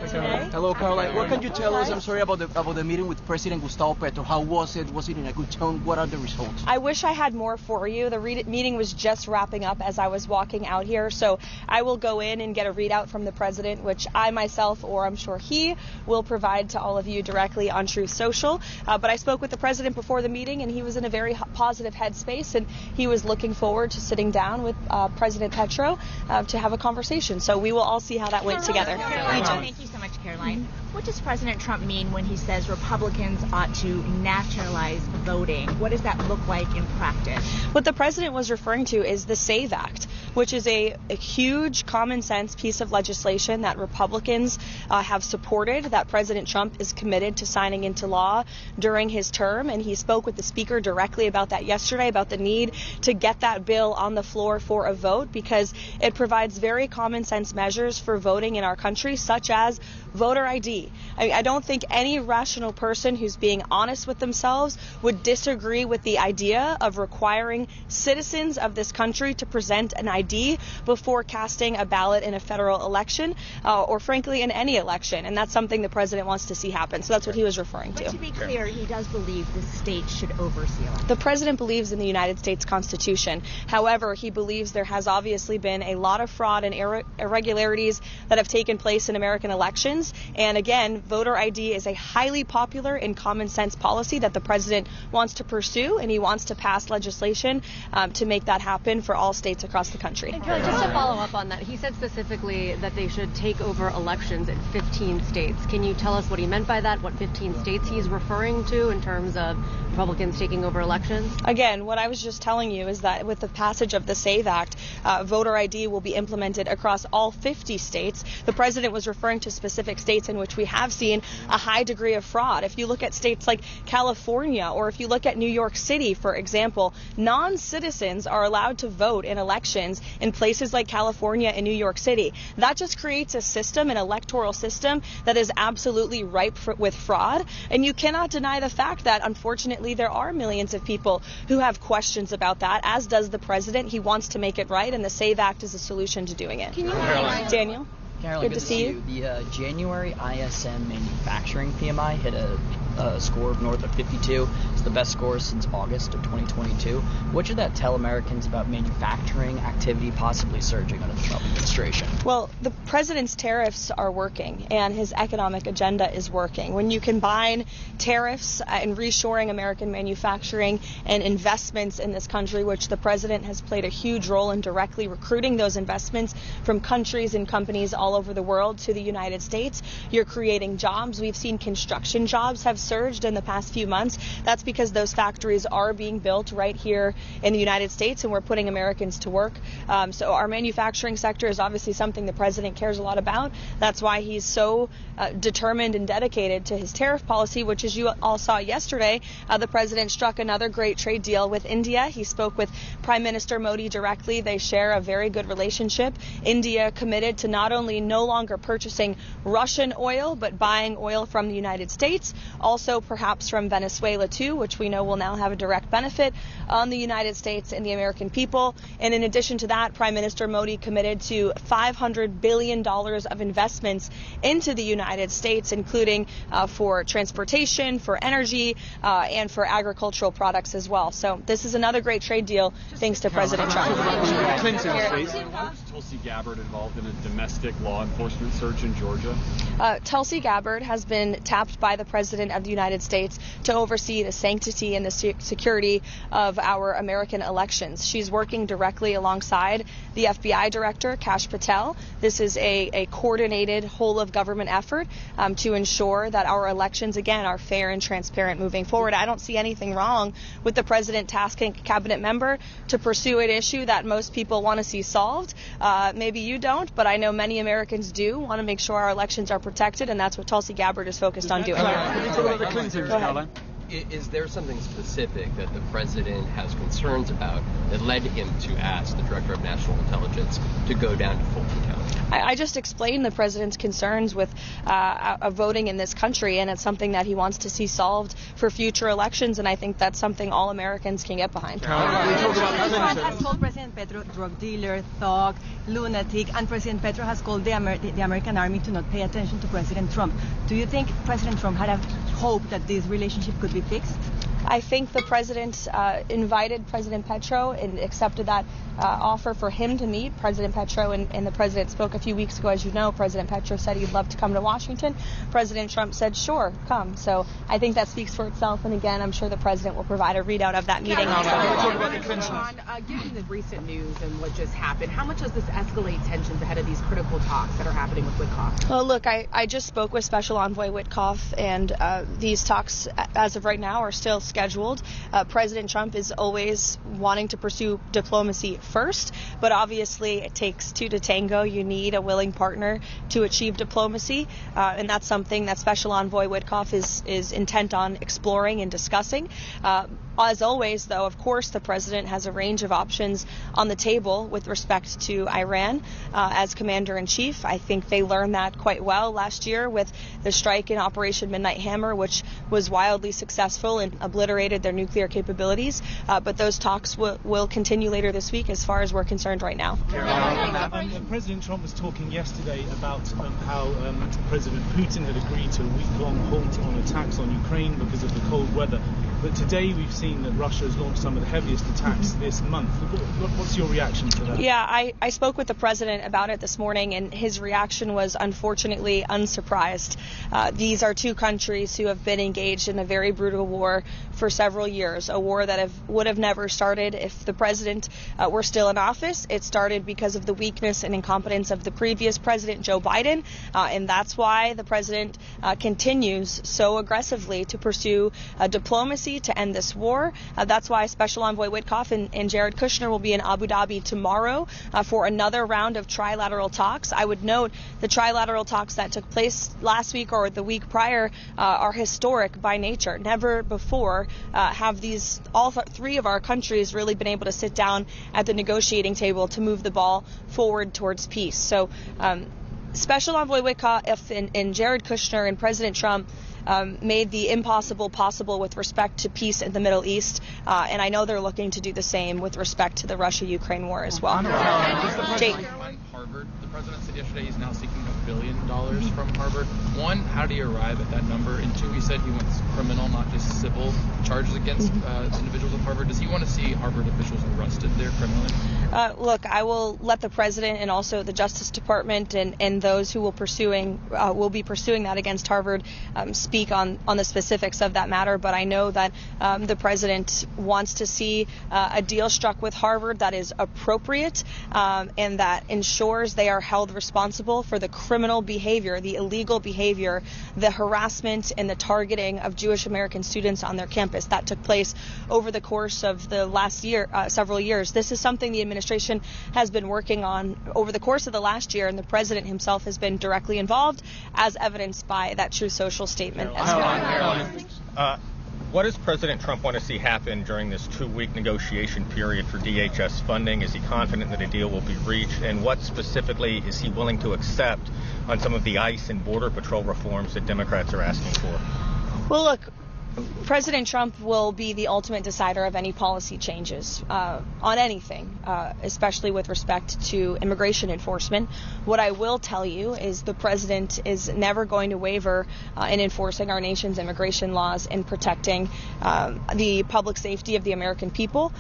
today. Hello, Karoline. What can you tell us? I'm sorry about the meeting with President Gustavo Petro. How was it? Was it in a good tone? What are the results? I wish I had more for you. The meeting was just wrapping up as I was walking out here, so I will go in and get a readout from the president, which I myself, or I'm sure he, will provide to all of you directly on Truth Social. But I spoke with the president before the meeting, and he was in a very positive headspace, and he was looking forward to sitting down with President Petro to have a conversation. So we will all see how that went together. Thank you so much, Karoline. What does President Trump mean when he says Republicans ought to nationalize voting? What does that look like in practice? What the president was referring to is the SAVE Act, which is a huge common sense piece of legislation that Republicans have supported, that President Trump is committed to signing into law during his term. And he spoke with the speaker directly about that yesterday, about the need to get that bill on the floor for a vote, because it provides very common sense measures for voting in our country, such as voter ID. I don't think any rational person who's being honest with themselves would disagree with the idea of requiring citizens of this country to present an ID before casting a ballot in a federal election, or frankly in any election. And that's something the president wants to see happen. So that's what he was referring to. But to be clear, he does believe the state should oversee elections. The president believes in the United States Constitution. However, he believes there has obviously been a lot of fraud and irregularities that have taken place in American elections. And again, voter ID is a highly popular and common sense policy that the president wants to pursue, and he wants to pass legislation to make that happen for all states across the country. And Kelly, just to follow up on that, he said specifically that they should take over elections in 15 states. Can you tell us what he meant by that, what 15 states he's referring to in terms of Republicans taking over elections? Again, what I was just telling you is that with the passage of the SAVE Act, voter ID will be implemented across all 50 states. The president was referring to specific states in which we have seen a high degree of fraud. If you look at states like California, or if you look at New York City, for example, non-citizens are allowed to vote in elections in places like California and New York City. That just creates a system, an electoral system, that is absolutely ripe with fraud. And you cannot deny the fact that, unfortunately, there are millions of people who have questions about that, as does the president. He wants to make it right, and the SAVE Act is a solution to doing it. Daniel? Karoline, good to see you. The January ISM manufacturing PMI hit a score of north of 52. It's the best score since August of 2022. What should that tell Americans about manufacturing activity possibly surging under the Trump administration? Well, the president's tariffs are working, and his economic agenda is working. When you combine tariffs and reshoring American manufacturing and investments in this country, which the president has played a huge role in directly recruiting those investments from countries and companies all over the world to the United States, you're creating jobs. We've seen construction jobs have surged in the past few months. That's because those factories are being built right here in the United States, and we're putting Americans to work. So our manufacturing sector is obviously something the president cares a lot about. That's why he's so determined and dedicated to his tariff policy, which, as you all saw yesterday, the president struck another great trade deal with India. He spoke with Prime Minister Modi directly. They share a very good relationship. India committed to not only no longer purchasing Russian oil, but buying oil from the United States, also perhaps from Venezuela too, which we know will now have a direct benefit on the United States and the American people. And in addition to that, Prime Minister Modi committed to $500 billion of investments into the United States, including for transportation, for energy, and for agricultural products as well. So this is another great trade deal thanks to President Trump. Tulsi Gabbard involved in a domestic law enforcement search in Georgia? Tulsi Gabbard has been tapped by the President of the United States to oversee the sanctity and the security of our American elections. She's working directly alongside the FBI Director, Kash Patel. This is a coordinated whole-of-government effort to ensure that our elections, again, are fair and transparent moving forward. I don't see anything wrong with the President tasking a cabinet member to pursue an issue that most people want to see solved. Maybe you don't, but I know many Americans do want to make sure our elections are protected, and that's what Tulsi Gabbard is focused on doing. Can you talk about the Clintons, Caroline? Is there something specific that the president has concerns about that led him to ask the director of national intelligence to go down to Fulton County? I just explained the president's concerns with voting in this country, and it's something that he wants to see solved for future elections, and I think that's something all Americans can get behind. Trump has called President Petro drug dealer, thug, lunatic, and President Petro has called the American army to not pay attention to President Trump. Do you think President Trump had a hope that this relationship could be fixed? I think the president invited President Petro and accepted that offer for him to meet President Petro, and the president spoke a few weeks ago. As you know, President Petro said he'd love to come to Washington. President Trump said, sure, come. So I think that speaks for itself, and again, I'm sure the president will provide a readout of that meeting. Given the recent news and what just happened, how much does this escalate tensions ahead of these critical talks that are happening with Witkoff? Well, look, I just spoke with Special Envoy Witkoff, and these talks, as of right now, are still scheduled. President Trump is always wanting to pursue diplomacy first, but obviously it takes two to tango. You need a willing partner to achieve diplomacy, and that's something that Special Envoy Witkoff is intent on exploring and discussing. As always, though, of course, the president has a range of options on the table with respect to Iran as commander-in-chief. I think they learned that quite well last year with the strike in Operation Midnight Hammer, which was wildly successful and obliterated their nuclear capabilities. But those talks will continue later this week as far as we're concerned right now. President Trump was talking yesterday about how President Putin had agreed to a week-long halt on attacks on Ukraine because of the cold weather. But today we've seen that Russia has launched some of the heaviest attacks this month. What's your reaction to that? Yeah, I spoke with the president about it this morning, and his reaction was unfortunately unsurprised. These are two countries who have been engaged in a very brutal war for several years, a war that would have never started if the president were still in office. It started because of the weakness and incompetence of the previous president, Joe Biden, and that's why the president continues so aggressively to pursue diplomacy to end this war. That's why Special Envoy Witkoff and Jared Kushner will be in Abu Dhabi tomorrow for another round of trilateral talks. I would note the trilateral talks that took place last week or the week prior are historic by nature. Never before have all three of our countries really been able to sit down at the negotiating table to move the ball forward towards peace. So Special Envoy Witkoff and Jared Kushner and President Trump made the impossible possible with respect to peace in the Middle East, and I know they're looking to do the same with respect to the Russia-Ukraine war as well. Jake. Harvard, the president said yesterday he's now seeking $1 billion from Harvard. One, how did he arrive at that number? And two, he said he wants criminal, not just civil, charges against individuals at Harvard. Does he want to see Harvard officials arrested there criminally? Look, I will let the president and also the Justice Department and those who will be pursuing that against Harvard speak on the specifics of that matter. But I know that the president wants to see a deal struck with Harvard that is appropriate and that ensures they are held responsible for the criminal behavior, the illegal behavior, the harassment and the targeting of Jewish American students on their campus that took place over the course of the last several years. This is something the administration has been working on over the course of the last year, and the president himself has been directly involved, as evidenced by that Truth Social statement as well. What does President Trump want to see happen during this 2-week negotiation period for DHS funding? Is he confident that a deal will be reached? And what specifically is he willing to accept on some of the ICE and Border Patrol reforms that Democrats are asking for? Well, look, President Trump will be the ultimate decider of any policy changes on anything, especially with respect to immigration enforcement. What I will tell you is the president is never going to waver in enforcing our nation's immigration laws and protecting the public safety of the American people,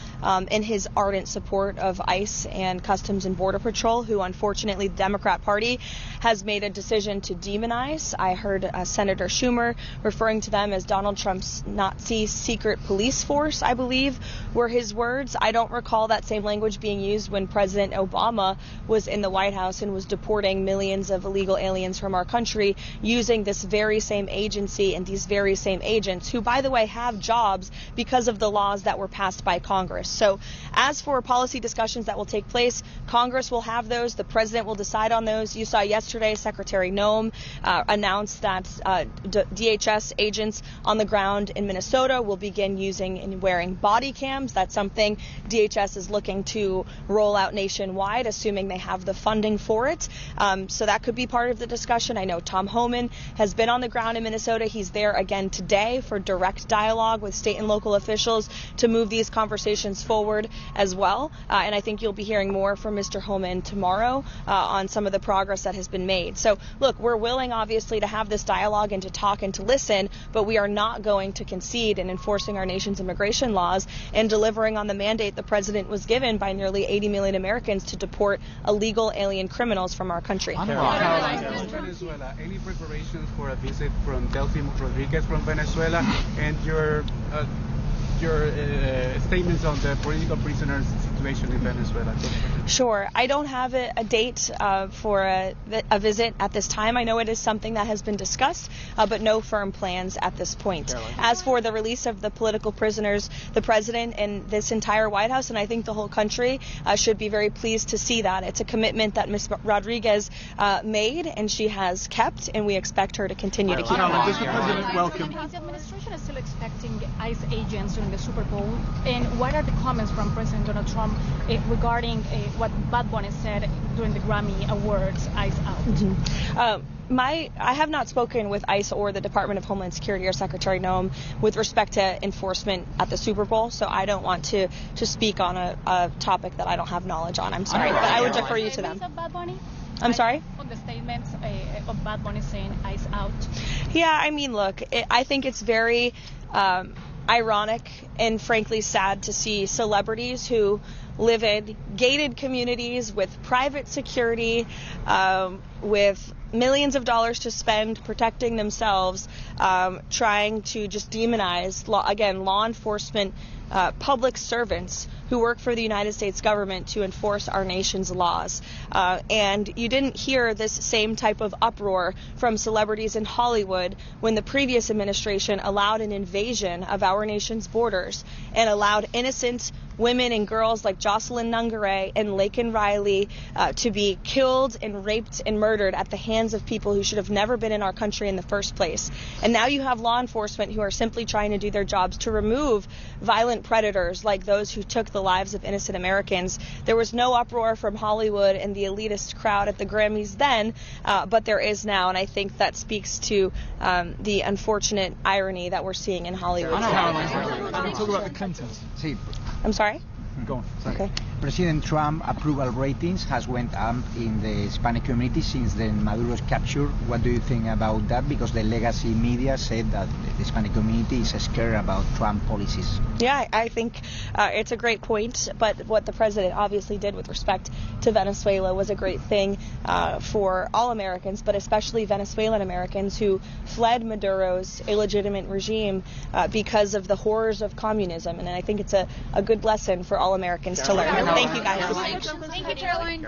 in his ardent support of ICE and Customs and Border Patrol, who unfortunately the Democrat Party has made a decision to demonize. I heard Senator Schumer referring to them as Donald Trump's Nazi secret police force, I believe, were his words. I don't recall that same language being used when President Obama was in the White House and was deporting millions of illegal aliens from our country using this very same agency and these very same agents, who, by the way, have jobs because of the laws that were passed by Congress. So as for policy discussions that will take place, Congress will have those. The president will decide on those. You saw yesterday Secretary Noem announced that DHS agents on the ground ground in Minnesota will begin using and wearing body cams. That's something DHS is looking to roll out nationwide, assuming they have the funding for it. So that could be part of the discussion. I know Tom Homan has been on the ground in Minnesota. He's there again today for direct dialogue with state and local officials to move these conversations forward as well. And I think you'll be hearing more from Mr. Homan tomorrow on some of the progress that has been made. So look, we're willing obviously to have this dialogue and to talk and to listen, but we are not going to concede in enforcing our nation's immigration laws and delivering on the mandate the president was given by nearly 80 million Americans to deport illegal alien criminals from our country. Venezuela, any preparations for a visit from Delcy Rodriguez from Venezuela, and your statements on the political prisoners situation in Venezuela? Sure. I don't have a date for a visit at this time. I know it is something that has been discussed, but no firm plans at this point. As for the release of the political prisoners, the president and this entire White House, and I think the whole country, should be very pleased to see that. It's a commitment that Ms. Rodriguez made, and she has kept, and we expect her to continue to keep it. Does the president welcome? The administration is still expecting ICE agents during the Super Bowl. And what are the comments from President Donald Trump regarding what Bad Bunny said during the Grammy Awards, ICE out? Mm-hmm. I have not spoken with ICE or the Department of Homeland Security or Secretary Noem with respect to enforcement at the Super Bowl, so I don't want to speak on a topic that I don't have knowledge on. I'm sorry, but I would defer you to them. I'm sorry? On the statements of Bad Bunny saying ICE out. Yeah, I mean, look, I think it's very ironic and frankly sad to see celebrities who live in gated communities with private security, with millions of dollars to spend protecting themselves, trying to just demonize, law enforcement, public servants who work for the United States government to enforce our nation's laws. And you didn't hear this same type of uproar from celebrities in Hollywood when the previous administration allowed an invasion of our nation's borders and allowed innocent women and girls like Jocelyn Nungaray and Laken Riley to be killed and raped and murdered at the hands of people who should have never been in our country in the first place. And now you have law enforcement who are simply trying to do their jobs to remove violent predators like those who took the lives of innocent Americans. There was no uproar from Hollywood and the elitist crowd at the Grammys then, but there is now, and I think that speaks to the unfortunate irony that we're seeing in Hollywood. Talk about the Clintons. I'm sorry? Go on. Sorry. Okay. President Trump approval ratings has went up in the Hispanic community since the Maduro's capture. What do you think about that? Because the legacy media said that the Hispanic community is scared about Trump policies. Yeah, I think it's a great point. But what the president obviously did with respect to Venezuela was a great thing for all Americans, but especially Venezuelan Americans who fled Maduro's illegitimate regime because of the horrors of communism. And I think it's a good lesson for all Americans to learn. Thank you, guys. Thank you, Caroline.